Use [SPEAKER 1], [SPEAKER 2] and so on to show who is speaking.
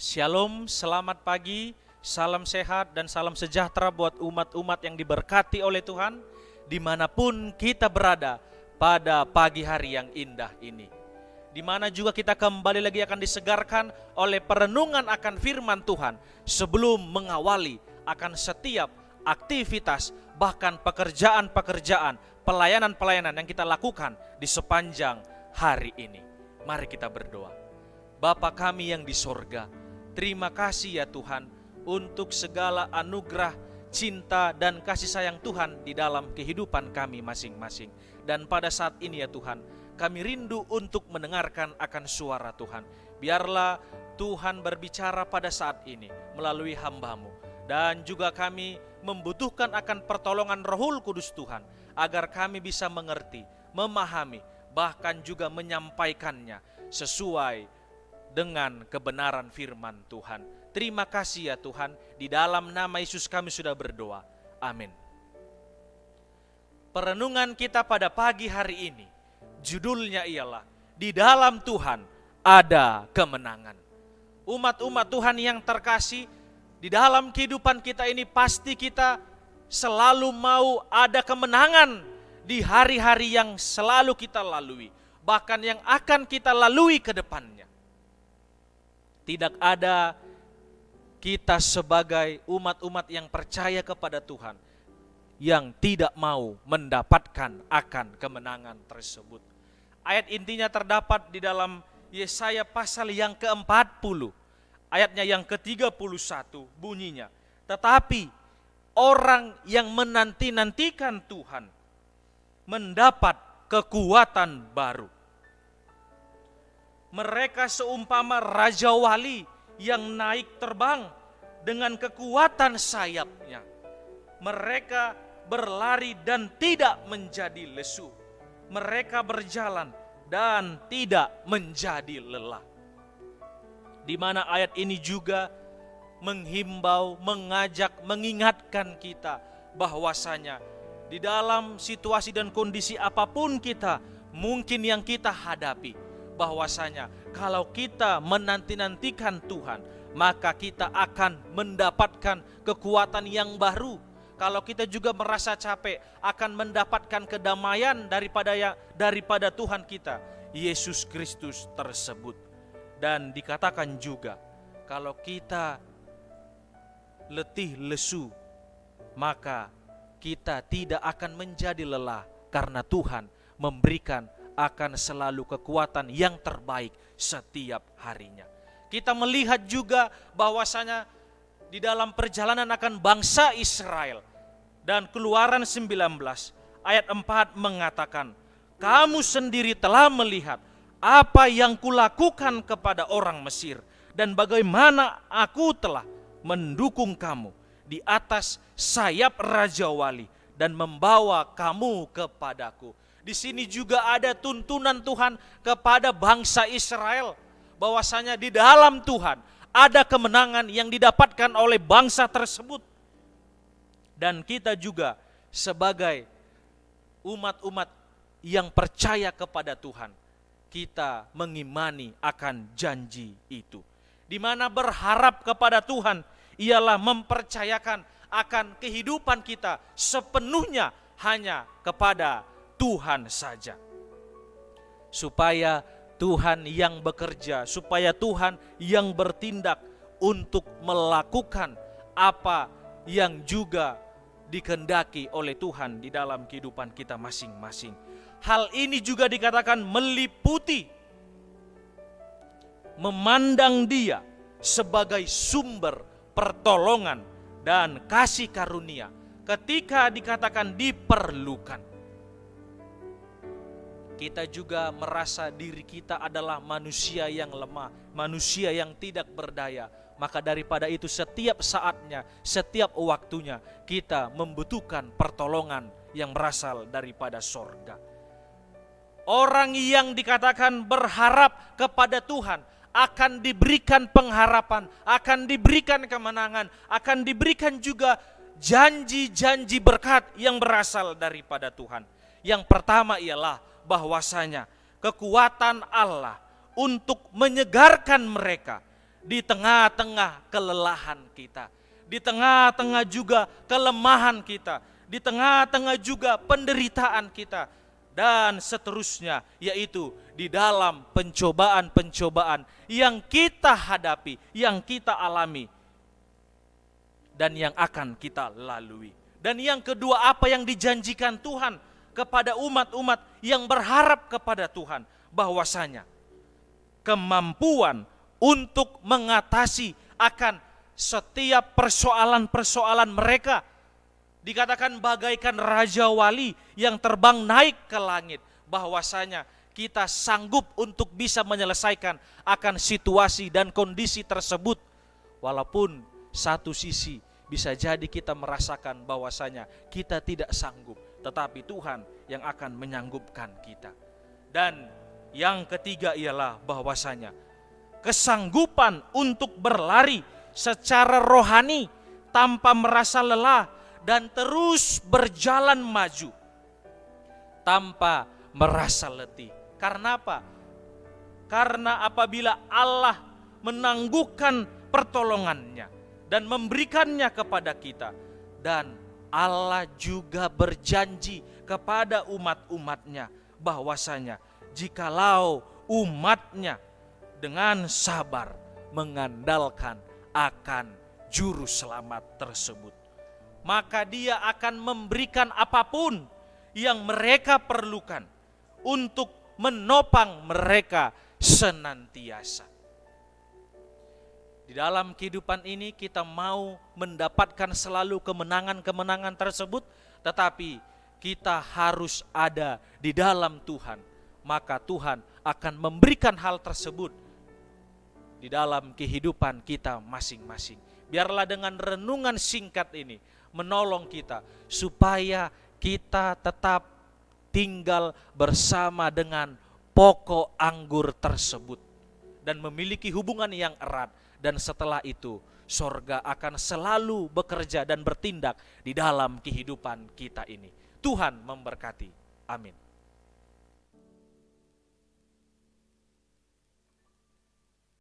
[SPEAKER 1] Shalom, selamat pagi, salam sehat dan salam sejahtera buat umat-umat yang diberkati oleh Tuhan dimanapun kita berada pada pagi hari yang indah ini. Di mana juga kita kembali lagi akan disegarkan oleh perenungan akan firman Tuhan sebelum mengawali akan setiap aktivitas, bahkan pekerjaan-pekerjaan, pelayanan-pelayanan yang kita lakukan di sepanjang hari ini. Mari kita berdoa. Bapa kami yang di sorga, terima kasih ya Tuhan untuk segala anugerah, cinta dan kasih sayang Tuhan di dalam kehidupan kami masing-masing. Dan pada saat ini ya Tuhan, kami rindu untuk mendengarkan akan suara Tuhan. Biarlah Tuhan berbicara pada saat ini melalui hamba-Mu. Dan juga kami membutuhkan akan pertolongan Rohul Kudus Tuhan, agar kami bisa mengerti, memahami, bahkan juga menyampaikannya sesuai dengan kebenaran firman Tuhan. Terima kasih ya Tuhan, di dalam nama Yesus kami sudah berdoa. Amin. Perenungan kita pada pagi hari ini, judulnya ialah di dalam Tuhan ada kemenangan. Umat-umat Tuhan yang terkasih, di dalam kehidupan kita ini pasti kita selalu mau ada kemenangan di hari-hari yang selalu kita lalui, bahkan yang akan kita lalui ke depannya. Tidak ada kita sebagai umat-umat yang percaya kepada Tuhan yang tidak mau mendapatkan akan kemenangan tersebut. Ayat intinya terdapat di dalam Yesaya pasal yang ke-40, ayatnya yang ke-31 bunyinya. Tetapi orang yang menanti-nantikan Tuhan mendapat kekuatan baru. Mereka seumpama raja wali yang naik terbang dengan kekuatan sayapnya. Mereka berlari dan tidak menjadi lesu. Mereka berjalan dan tidak menjadi lelah. Di mana ayat ini juga menghimbau, mengajak, mengingatkan kita bahwasanya di dalam situasi dan kondisi apapun kita mungkin yang kita hadapi, bahwasanya kalau kita menanti-nantikan Tuhan, maka kita akan mendapatkan kekuatan yang baru. Kalau kita juga merasa capek, akan mendapatkan kedamaian daripada Tuhan kita, Yesus Kristus tersebut. Dan dikatakan juga, kalau kita letih lesu, maka kita tidak akan menjadi lelah, karena Tuhan memberikan akan selalu kekuatan yang terbaik setiap harinya. Kita melihat juga bahwasanya di dalam perjalanan akan bangsa Israel, dan Keluaran 19 ayat 4 mengatakan, kamu sendiri telah melihat apa yang kulakukan kepada orang Mesir, dan bagaimana aku telah mendukung kamu di atas sayap Raja Wali dan membawa kamu kepadaku. Di sini juga ada tuntunan Tuhan kepada bangsa Israel, bahwasanya di dalam Tuhan ada kemenangan yang didapatkan oleh bangsa tersebut. Dan kita juga sebagai umat-umat yang percaya kepada Tuhan, kita mengimani akan janji itu. Di mana berharap kepada Tuhan ialah mempercayakan akan kehidupan kita sepenuhnya hanya kepada Tuhan saja. Supaya Tuhan yang bekerja, supaya Tuhan yang bertindak untuk melakukan apa yang juga dikehendaki oleh Tuhan di dalam kehidupan kita masing-masing. Hal ini juga dikatakan meliputi memandang Dia sebagai sumber pertolongan dan kasih karunia ketika dikatakan diperlukan. Kita juga merasa diri kita adalah manusia yang lemah, manusia yang tidak berdaya. Maka daripada itu setiap saatnya, setiap waktunya kita membutuhkan pertolongan yang berasal daripada sorga. Orang yang dikatakan berharap kepada Tuhan akan diberikan pengharapan, akan diberikan kemenangan, akan diberikan juga janji-janji berkat yang berasal daripada Tuhan. Yang pertama ialah bahwasanya kekuatan Allah untuk menyegarkan mereka di tengah-tengah kelelahan kita, di tengah-tengah juga kelemahan kita, di tengah-tengah juga penderitaan kita, dan seterusnya, yaitu di dalam pencobaan-pencobaan yang kita hadapi, yang kita alami, dan yang akan kita lalui. Dan yang kedua, apa yang dijanjikan Tuhan kepada umat-umat yang berharap kepada Tuhan, bahwasanya kemampuan untuk mengatasi akan setiap persoalan-persoalan mereka, dikatakan bagaikan raja wali yang terbang naik ke langit, bahwasanya kita sanggup untuk bisa menyelesaikan akan situasi dan kondisi tersebut. Walaupun satu sisi bisa jadi kita merasakan bahwasanya kita tidak sanggup, tetapi Tuhan yang akan menyanggupkan kita. Dan yang ketiga ialah bahwasanya kesanggupan untuk berlari secara rohani tanpa merasa lelah dan terus berjalan maju tanpa merasa letih. Karena apa? Karena apabila Allah menangguhkan pertolongannya dan memberikannya kepada kita, dan Allah juga berjanji kepada umat-umatnya bahwasanya jikalau umatnya dengan sabar mengandalkan akan juru selamat tersebut, maka Dia akan memberikan apapun yang mereka perlukan untuk menopang mereka senantiasa. Di dalam kehidupan ini kita mau mendapatkan selalu kemenangan-kemenangan tersebut, tetapi kita harus ada di dalam Tuhan. Maka Tuhan akan memberikan hal tersebut di dalam kehidupan kita masing-masing. Biarlah dengan renungan singkat ini menolong kita supaya kita tetap tinggal bersama dengan pokok anggur tersebut dan memiliki hubungan yang erat. Dan setelah itu sorga akan selalu bekerja dan bertindak di dalam kehidupan kita ini. Tuhan memberkati. Amin.